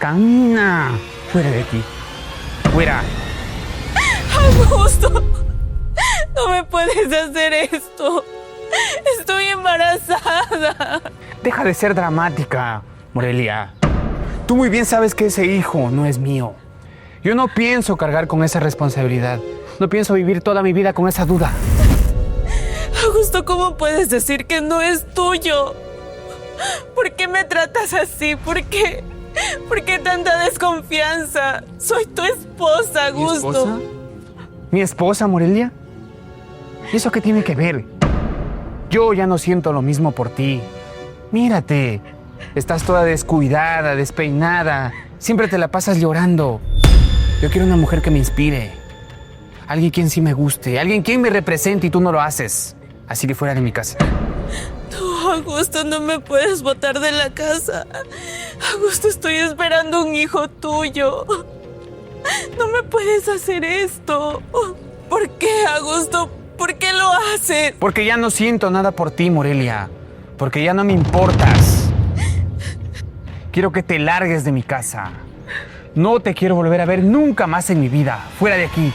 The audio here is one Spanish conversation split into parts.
Camina. Fuera de aquí. Fuera. Augusto, no me puedes hacer esto. Estoy embarazada. Deja de ser dramática, Morelia. Tú muy bien sabes que ese hijo no es mío. Yo no pienso cargar con esa responsabilidad. No pienso vivir toda mi vida con esa duda. Augusto, ¿cómo puedes decir que no es tuyo? ¿Por qué me tratas así? ¿Por qué? ¿Por qué tanta desconfianza? Soy tu esposa, Augusto. ¿Mi esposa? ¿Mi esposa, Morelia? ¿Y eso qué tiene que ver? Yo ya no siento lo mismo por ti. Mírate. Estás toda descuidada, despeinada. Siempre te la pasas llorando. Yo quiero una mujer que me inspire. Alguien quien sí me guste. Alguien quien me represente y tú no lo haces. Así que fuera de mi casa. No, Augusto, no me puedes botar de la casa. Augusto, estoy esperando un hijo tuyo. No me puedes hacer esto. ¿Por qué, Augusto? ¿Por qué lo haces? Porque ya no siento nada por ti, Morelia. Porque ya no me importas. Quiero que te largues de mi casa. No te quiero volver a ver nunca más en mi vida. Fuera de aquí.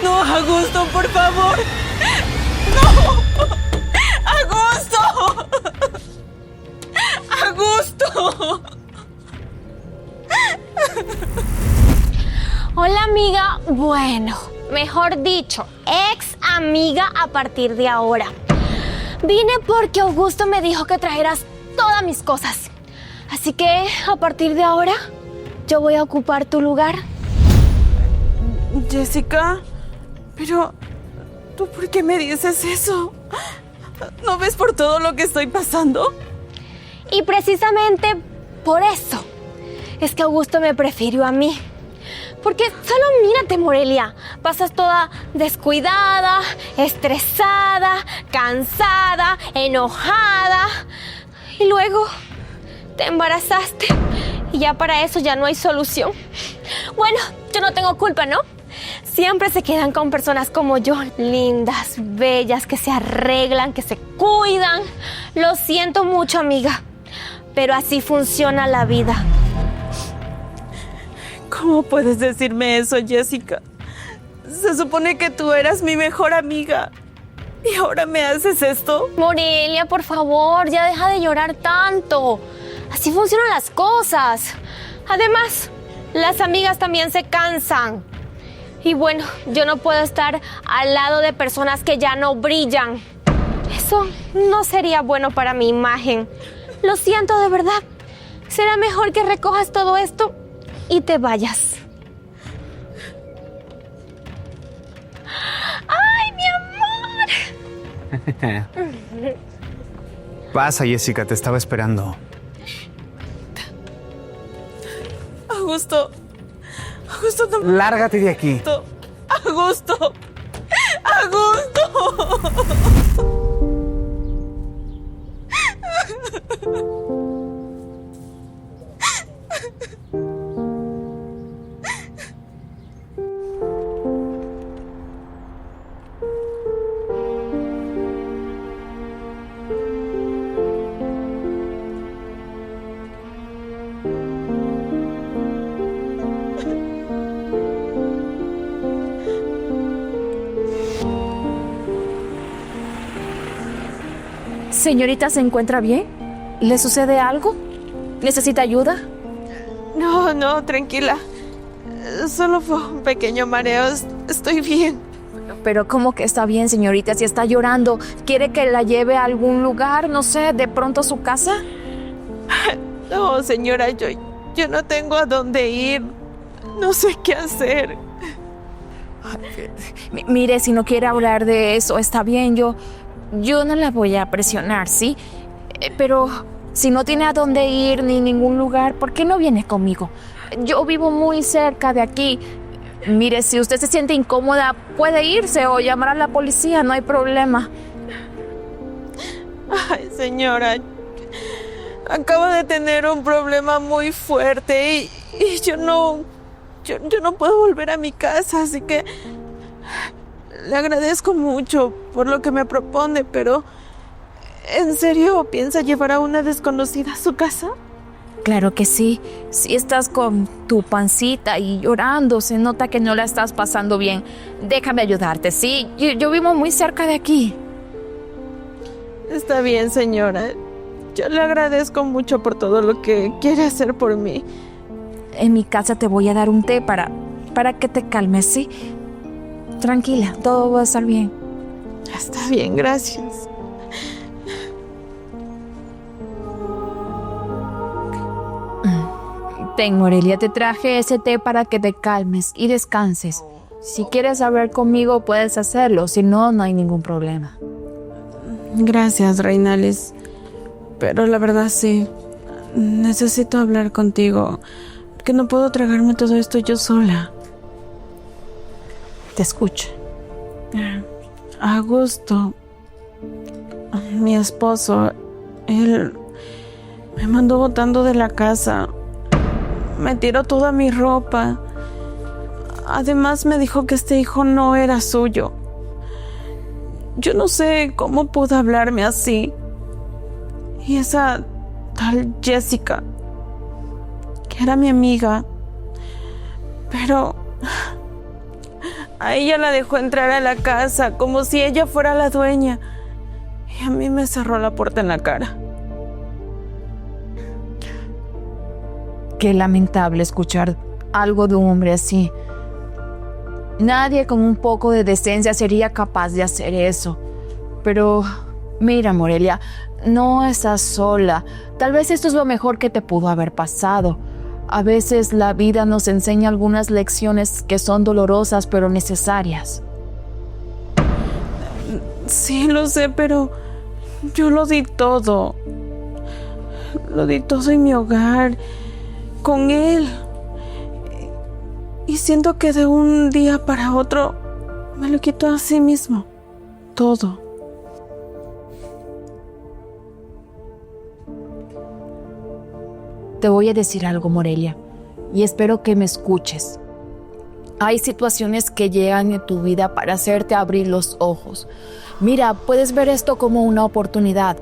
No, Augusto, por favor. ¡No! ¡Augusto! ¡Augusto! Hola, amiga. Bueno, mejor dicho, ex amiga a partir de ahora. Vine porque Augusto me dijo que trajeras todas mis cosas. Así que, a partir de ahora, yo voy a ocupar tu lugar. Jessica, pero ¿tú por qué me dices eso? ¿No ves por todo lo que estoy pasando? Y precisamente por eso es que Augusto me prefirió a mí. Porque solo mírate, Morelia, pasas toda descuidada, estresada, cansada, enojada. Y luego te embarazaste y ya para eso ya no hay solución. Bueno, yo no tengo culpa, ¿no? Siempre se quedan con personas como yo, lindas, bellas, que se arreglan, que se cuidan. Lo siento mucho, amiga, pero así funciona la vida. ¿Cómo puedes decirme eso, Jessica? Se supone que tú eras mi mejor amiga. ¿Y ahora me haces esto? Morelia, por favor, ya deja de llorar tanto. Así funcionan las cosas. Además, las amigas también se cansan. Y bueno, yo no puedo estar al lado de personas que ya no brillan. Eso no sería bueno para mi imagen. Lo siento de verdad. Será mejor que recojas todo esto y te vayas. ¡Ay, mi amor! Pasa, Jessica, te estaba esperando. Augusto, no me... Lárgate de aquí. Augusto. Señorita, ¿se encuentra bien? ¿Le sucede algo? ¿Necesita ayuda? No, tranquila. Solo fue un pequeño mareo. Estoy bien. Pero ¿cómo que está bien, señorita? Si está llorando, ¿quiere que la lleve a algún lugar? No sé, de pronto a su casa. No, señora, yo no tengo a dónde ir. No sé qué hacer. Mire, si no quiere hablar de eso, está bien, yo no la voy a presionar, ¿sí? Pero si no tiene a dónde ir ni ningún lugar, ¿por qué no viene conmigo? Yo vivo muy cerca de aquí. Mire, si usted se siente incómoda, puede irse o llamar a la policía, no hay problema. Ay, señora, acabo de tener un problema muy fuerte y yo no puedo volver a mi casa, así que le agradezco mucho por lo que me propone, pero ¿en serio piensa llevar a una desconocida a su casa? Claro que sí. Si estás con tu pancita y llorando, se nota que no la estás pasando bien. Déjame ayudarte, ¿sí? Yo vivo muy cerca de aquí. Está bien, señora. Yo le agradezco mucho por todo lo que quiere hacer por mí. En mi casa te voy a dar un té para que te calmes, ¿sí? Tranquila, todo va a estar bien. Está bien, gracias. Ten, Morelia, te traje ese té para que te calmes y descanses. Si quieres hablar conmigo, puedes hacerlo. Si no, no hay ningún problema. Gracias, Reinalys. Pero la verdad sí, necesito hablar contigo. Que no puedo tragarme todo esto yo sola. Te escucho. Augusto, mi esposo, él me mandó botando de la casa. Me tiró toda mi ropa. Además me dijo que este hijo no era suyo. Yo no sé cómo pudo hablarme así. Y esa tal Jessica, que era mi amiga, pero a ella la dejó entrar a la casa como si ella fuera la dueña. Y a mí me cerró la puerta en la cara. Qué lamentable escuchar algo de un hombre así. Nadie con un poco de decencia sería capaz de hacer eso. Pero mira, Morelia, no estás sola. Tal vez esto es lo mejor que te pudo haber pasado. A veces la vida nos enseña algunas lecciones que son dolorosas pero necesarias. Sí, lo sé, pero yo lo di todo. Lo di todo en mi hogar, con él. Y siento que de un día para otro me lo quitó a sí mismo. Todo. Te voy a decir algo, Morelia, y espero que me escuches. Hay situaciones que llegan en tu vida para hacerte abrir los ojos. Mira, puedes ver esto como una oportunidad.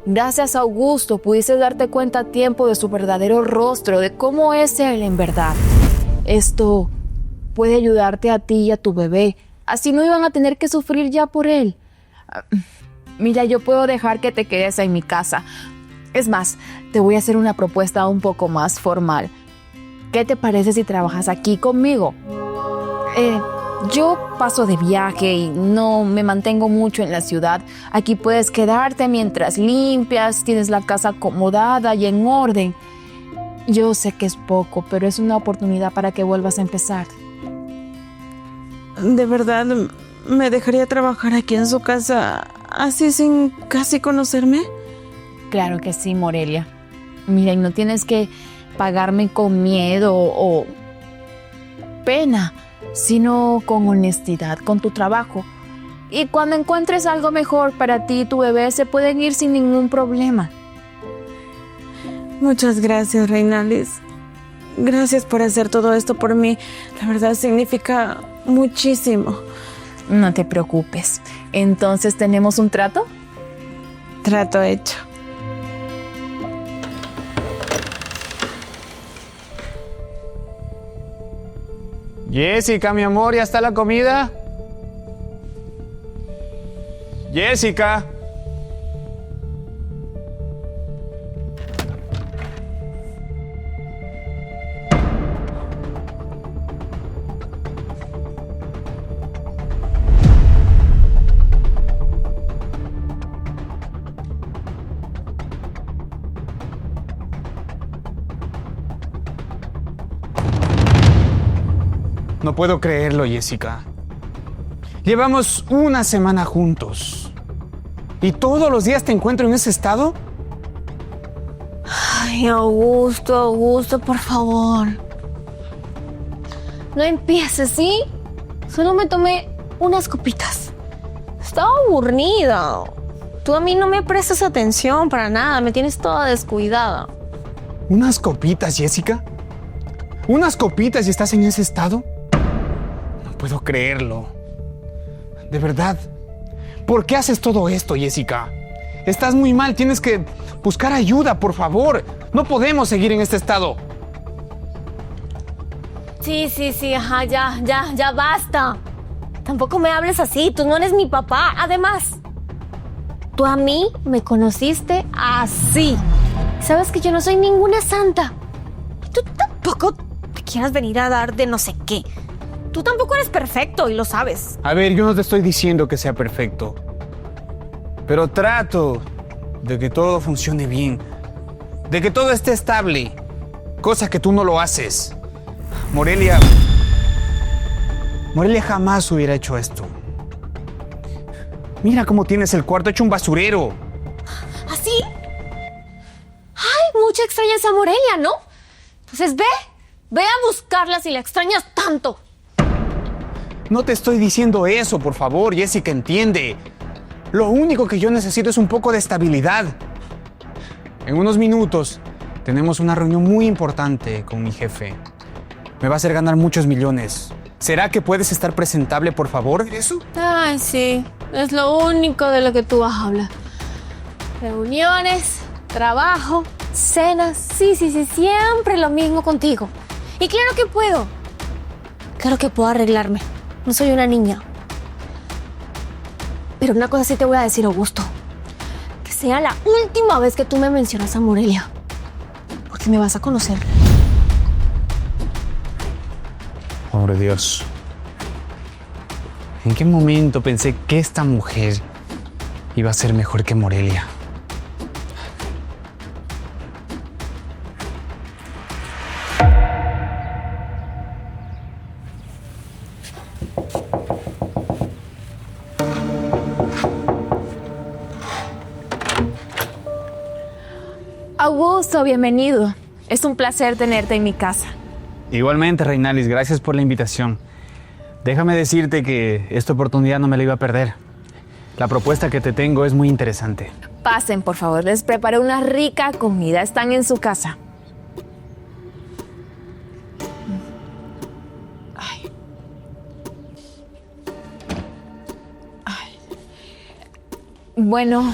Gracias a Augusto pudiste darte cuenta a tiempo de su verdadero rostro, de cómo es él en verdad. Esto puede ayudarte a ti y a tu bebé. Así no iban a tener que sufrir ya por él. Mira, yo puedo dejar que te quedes en mi casa. Es más, te voy a hacer una propuesta un poco más formal. ¿Qué te parece si trabajas aquí conmigo? Yo paso de viaje y no me mantengo mucho en la ciudad. Aquí puedes quedarte mientras limpias, tienes la casa acomodada y en orden. Yo sé que es poco, pero es una oportunidad para que vuelvas a empezar. ¿De verdad me dejaría trabajar aquí en su casa, así sin casi conocerme? Claro que sí, Morelia. Mira, y no tienes que pagarme con miedo o pena, sino con honestidad, con tu trabajo. Y cuando encuentres algo mejor para ti y tu bebé, se pueden ir sin ningún problema. Muchas gracias, Reinalys. Gracias por hacer todo esto por mí. La verdad significa muchísimo. No te preocupes. Entonces, ¿tenemos un trato? Trato hecho. Jessica, mi amor, ¿ya está la comida? Jessica. No puedo creerlo, Jessica. Llevamos una semana juntos. ¿Y todos los días te encuentro en ese estado? Ay, Augusto, por favor. No empieces, ¿sí? Solo me tomé unas copitas. Estaba aburrida. Tú a mí no me prestas atención para nada. Me tienes toda descuidada. ¿Unas copitas, Jessica? ¿Unas copitas y estás en ese estado? No puedo creerlo. De verdad. ¿Por qué haces todo esto, Jessica? Estás muy mal, tienes que buscar ayuda, por favor. No podemos seguir en este estado. Sí, ajá, ya basta. Tampoco me hables así, tú no eres mi papá. Además, tú a mí me conociste así. Sabes que yo no soy ninguna santa. Tú tampoco te quieras venir a dar de no sé qué. Tú tampoco eres perfecto y lo sabes. A ver, yo no te estoy diciendo que sea perfecto, pero trato de que todo funcione bien, de que todo esté estable, cosa que tú no lo haces. Morelia jamás hubiera hecho esto. Mira cómo tienes el cuarto hecho un basurero. ¿Así? Ay, mucha extrañas a Morelia, ¿no? Entonces ve a buscarla si la extrañas tanto. No te estoy diciendo eso, por favor, Jessica, entiende. Lo único que yo necesito es un poco de estabilidad. En unos minutos tenemos una reunión muy importante con mi jefe. Me va a hacer ganar muchos millones. ¿Será que puedes estar presentable, por favor? ¿Eso? Ay, sí. Es lo único de lo que tú vas a hablar. Reuniones, trabajo, cenas. Sí, siempre lo mismo contigo. Y claro que puedo. Claro que puedo arreglarme. No soy una niña. Pero una cosa sí te voy a decir, Augusto. Que sea la última vez que tú me mencionas a Morelia. Porque me vas a conocer. Pobre Dios. ¿En qué momento pensé que esta mujer iba a ser mejor que Morelia? Augusto, bienvenido. Es un placer tenerte en mi casa. Igualmente, Reinalis, gracias por la invitación. Déjame decirte que esta oportunidad no me la iba a perder. La propuesta que te tengo es muy interesante. Pasen, por favor. Les preparé una rica comida. Están en su casa. Bueno,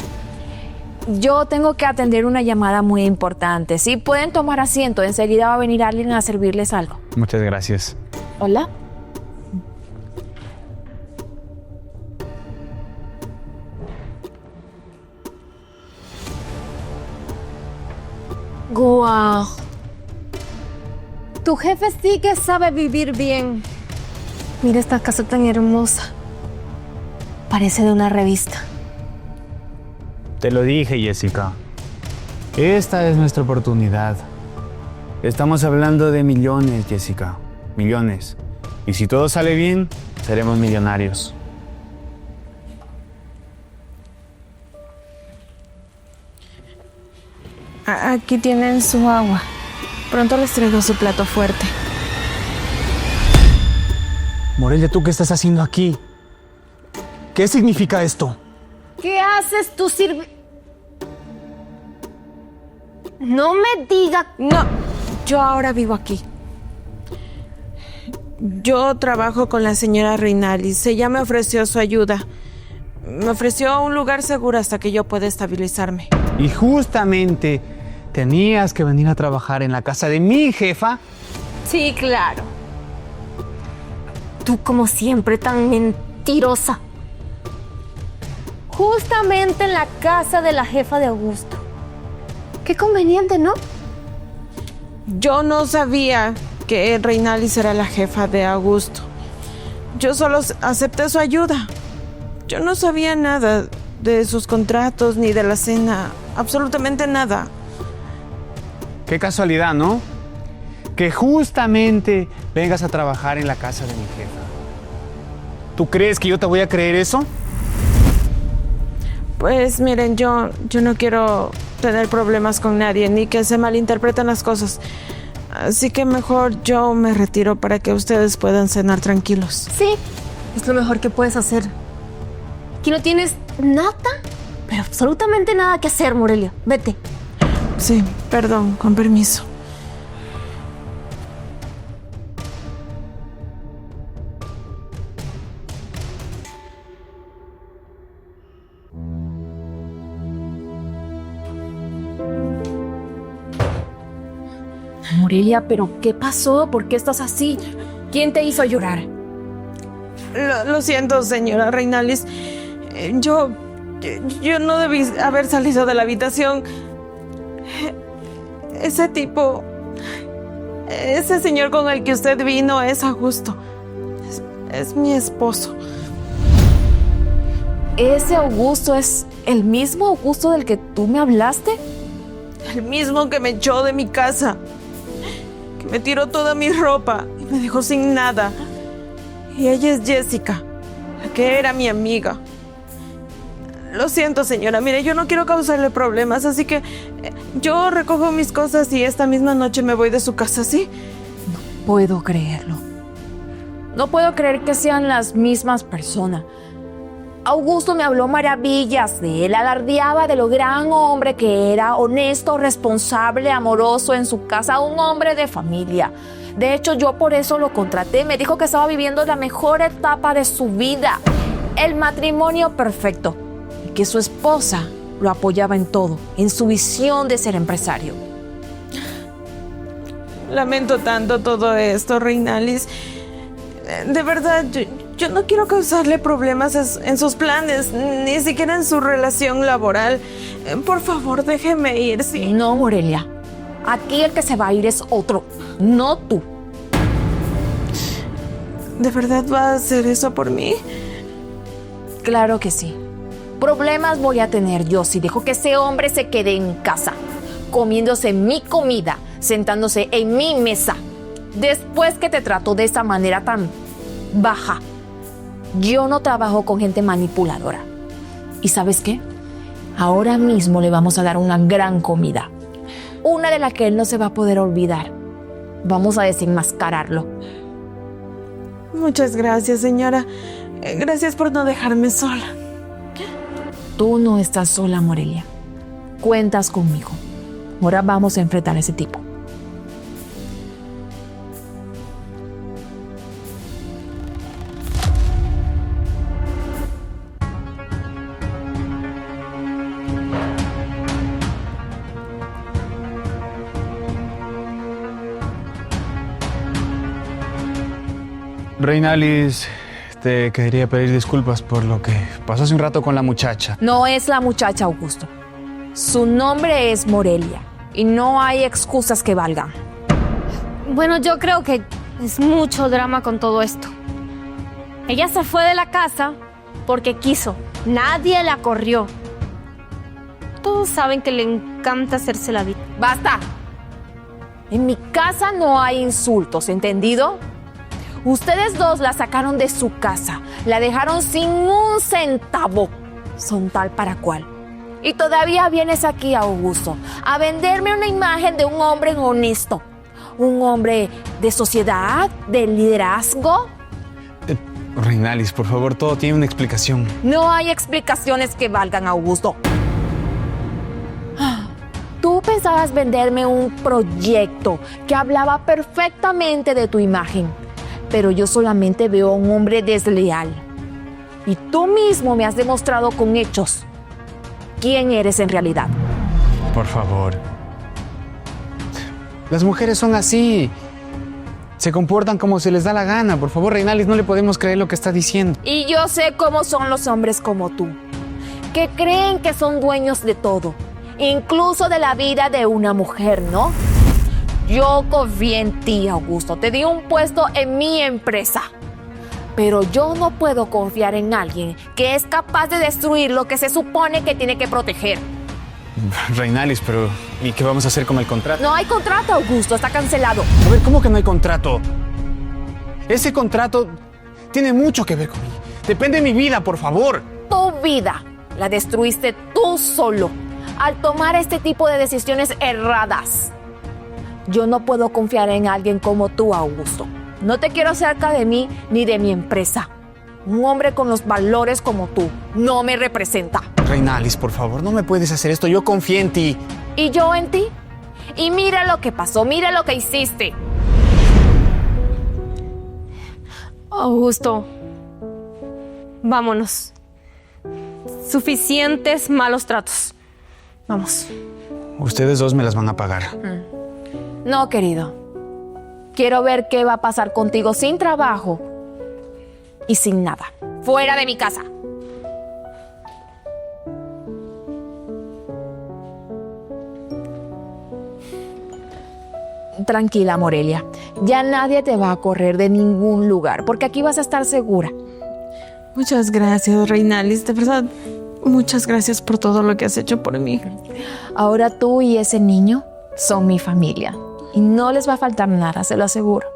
yo tengo que atender una llamada muy importante. ¿Sí? Pueden tomar asiento. Enseguida va a venir alguien a servirles algo. Muchas gracias. Hola. Guau. Tu jefe sí que sabe vivir bien. Mira esta casa tan hermosa. Parece de una revista. Te lo dije, Jessica. Esta es nuestra oportunidad. Estamos hablando de millones, Jessica. Millones. Y si todo sale bien, seremos millonarios. Aquí tienen su agua. Pronto les traigo su plato fuerte. Morelia, ¿tú qué estás haciendo aquí? ¿Qué significa esto? ¿Qué haces tú No me digas... No, yo ahora vivo aquí. Yo trabajo con la señora Reinalis. Ella me ofreció su ayuda. Me ofreció un lugar seguro hasta que yo pueda estabilizarme. Y justamente tenías que venir a trabajar en la casa de mi jefa. Sí, claro. Tú como siempre tan mentirosa. Justamente en la casa de la jefa de Augusto. Qué conveniente, ¿no? Yo no sabía que Reinalis era la jefa de Augusto. Yo solo acepté su ayuda. Yo no sabía nada de sus contratos ni de la cena. Absolutamente nada. Qué casualidad, ¿no? Que justamente vengas a trabajar en la casa de mi jefa. ¿Tú crees que yo te voy a creer eso? Pues miren, yo no quiero tener problemas con nadie, ni que se malinterpreten las cosas. Así que mejor yo me retiro para que ustedes puedan cenar tranquilos. Sí, es lo mejor que puedes hacer. Aquí no tienes nada, pero absolutamente nada que hacer, Morelia. Vete. Sí, perdón, con permiso. Morelia, ¿pero qué pasó? ¿Por qué estás así? ¿Quién te hizo llorar? Lo siento, señora Reinalis. Yo no debí haber salido de la habitación. Ese tipo, ese señor con el que usted vino es Augusto. Es mi esposo. ¿Ese Augusto es el mismo Augusto del que tú me hablaste? El mismo que me echó de mi casa. Que me tiró toda mi ropa y me dejó sin nada. Y ella es Jessica, la que era mi amiga. Lo siento, señora. Mire, yo no quiero causarle problemas, así que yo recojo mis cosas y esta misma noche me voy de su casa, ¿sí? No puedo creerlo. No puedo creer que sean las mismas personas. Augusto me habló maravillas de él, alardeaba de lo gran hombre que era, honesto, responsable, amoroso en su casa, un hombre de familia. De hecho, yo por eso lo contraté. Me dijo que estaba viviendo la mejor etapa de su vida, el matrimonio perfecto, y que su esposa lo apoyaba en todo, en su visión de ser empresario. Lamento tanto todo esto, Reinalis. De verdad, yo no quiero causarle problemas en sus planes, ni siquiera en su relación laboral. Por favor, déjeme ir, ¿sí? No, Morelia. Aquí el que se va a ir es otro, no tú. ¿De verdad va a hacer eso por mí? Claro que sí. Problemas voy a tener yo si dejo que ese hombre se quede en casa, comiéndose mi comida, sentándose en mi mesa. Después que te trato de esa manera tan baja, yo no trabajo con gente manipuladora. ¿Y sabes qué? Ahora mismo le vamos a dar una gran comida. Una de la que él no se va a poder olvidar. Vamos a desenmascararlo. Muchas gracias, señora. Gracias por no dejarme sola. Tú no estás sola, Morelia. Cuentas conmigo. Ahora vamos a enfrentar a ese tipo. Reinalis, te quería pedir disculpas por lo que pasó hace un rato con la muchacha. No es la muchacha, Augusto. Su nombre es Morelia y no hay excusas que valgan. Bueno, yo creo que es mucho drama con todo esto. Ella se fue de la casa porque quiso. Nadie la corrió. Todos saben que le encanta hacerse la vida. ¡Basta! En mi casa no hay insultos, ¿entendido? Ustedes dos la sacaron de su casa, la dejaron sin un centavo. Son tal para cual. Y todavía vienes aquí, Augusto, a venderme una imagen de un hombre honesto. Un hombre de sociedad, de liderazgo. Reinalis, por favor, todo tiene una explicación. No hay explicaciones que valgan, Augusto. Tú pensabas venderme un proyecto que hablaba perfectamente de tu imagen, pero yo solamente veo a un hombre desleal. Y tú mismo me has demostrado con hechos quién eres en realidad. Por favor. Las mujeres son así. Se comportan como se les da la gana. Por favor, Reinalis, no le podemos creer lo que está diciendo. Y yo sé cómo son los hombres como tú, que creen que son dueños de todo, incluso de la vida de una mujer, ¿no? Yo confié en ti, Augusto. Te di un puesto en mi empresa. Pero yo no puedo confiar en alguien que es capaz de destruir lo que se supone que tiene que proteger. Reinalis, pero ¿y qué vamos a hacer con el contrato? No hay contrato, Augusto. Está cancelado. A ver, ¿cómo que no hay contrato? Ese contrato tiene mucho que ver conmigo. Depende de mi vida, por favor. Tu vida la destruiste tú solo al tomar este tipo de decisiones erradas. Yo no puedo confiar en alguien como tú, Augusto. No te quiero cerca de mí ni de mi empresa. Un hombre con los valores como tú no me representa. Reinalis, por favor, no me puedes hacer esto. Yo confié en ti. ¿Y yo en ti? Y mira lo que pasó, mira lo que hiciste. Augusto, vámonos. Suficientes malos tratos. Vamos. Ustedes dos me las van a pagar. No, querido. Quiero ver qué va a pasar contigo sin trabajo y sin nada. ¡Fuera de mi casa! Tranquila, Morelia. Ya nadie te va a correr de ningún lugar, porque aquí vas a estar segura. Muchas gracias, Reinalis. De verdad, muchas gracias por todo lo que has hecho por mí. Ahora tú y ese niño son mi familia. Y no les va a faltar nada, se lo aseguro.